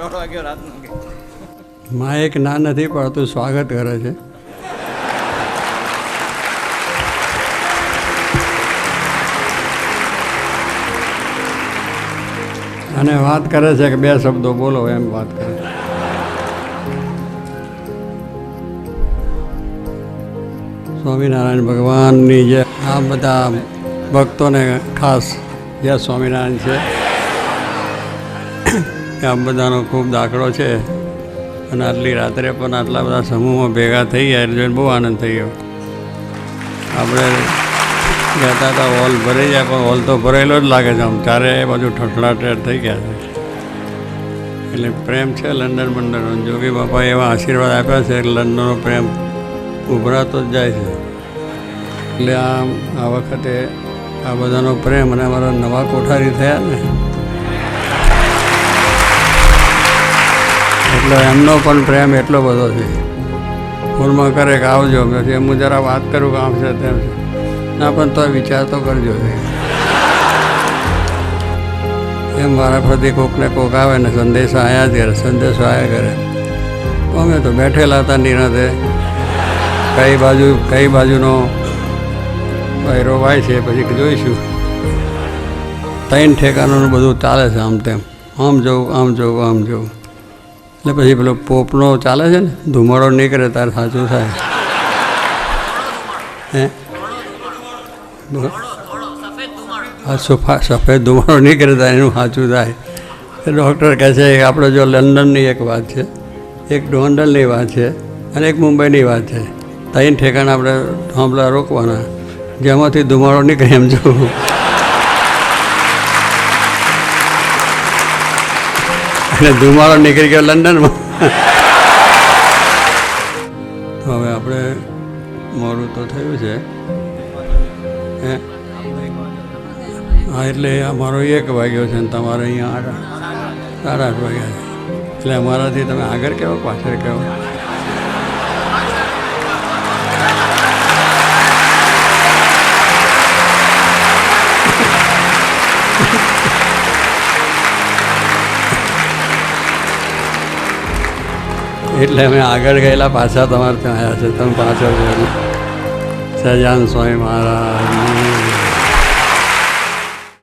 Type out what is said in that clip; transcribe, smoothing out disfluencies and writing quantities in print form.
1:30 વાગ્યો રાતનો. માં એક ના નથી પડતું, સ્વાગત કરે છે. અને વાત કરે છે કે 2 શબ્દો બોલો, એમ વાત કરે છે. સ્વામિનારાયણ ભગવાનની જે આ બધા ભક્તોને ખાસ જય સ્વામિનારાયણ છે. આ બધાનો ખૂબ દાખલો છે. અને આટલી રાત્રે પણ આટલા બધા સમૂહમાં ભેગા થઈ ગયા એટલે જોઈને બહુ આનંદ થઈ ગયો. આપણે કહેતા હતા હોલ ભરાઈ જાય, પણ હોલ તો ભરેલો જ લાગે છે. આમ ચારે બાજુ ઠઠડાટ થઈ ગયા છે. એટલે પ્રેમ છે લંડન મંડળનો. જોગી બાપા એવા આશીર્વાદ આપ્યા છે કે લંડનનો પ્રેમ ઉભરાતો જ જાય છે. એટલે આ વખતે આ બધાનો પ્રેમ અને અમારા નવા કોઠારી થયા ને, એટલે એમનો પણ પ્રેમ એટલો બધો છે. ફોનમાં કરે કે આવજો, પછી હું જરા વાત કરું કે આમ છે તેમ છે. ના પણ તો વિચાર તો કરજો. એમ મારા પ્રતિ કોકને કોક આવે ને સંદેશો આવ્યા જ કરે, સંદેશો આવ્યા કરે. અમે તો બેઠેલા હતા નિરાંતે. કઈ બાજુનો બૈરો વાય છે પછી જોઈશું. 3 ઠેકાણોનું બધું ચાલે છે આમ તેમ, આમ જવું આમ જવું આમ જવું. એટલે પછી પેલો પોપનો ચાલે છે ને, ધુમાડો નીકળે ત્યારે સાચું થાય. હે સફેદ ધુમાડો નીકળે ત્યારે એનું સાચું થાય. ડૉક્ટર કહે છે કે આપણે જો લંડનની એક વાત છે, એક લંડનની વાત છે અને એક મુંબઈની વાત છે. 3 ઠેકાણા આપણે થાંભલા રોકવાના, જેમાંથી ધુમાડો નીકળે એમ જવું. અને ધુમાડો નીકળી ગયો લંડનમાં. તો હવે આપણે મોડું તો થયું છે. હે હા, એટલે અમારો 1 વાગ્યો છે ને તમારે અહીંયા 8:30 વાગ્યા છે. એટલે અમારાથી તમે આગળ કહેવો પાછળ કહેવો? એટલે અમે આગળ ગયેલા પાછા તમારે ત્યાં આવ્યા છે. તમે પાછળ સહજાનંદ સ્વામી મહારાજ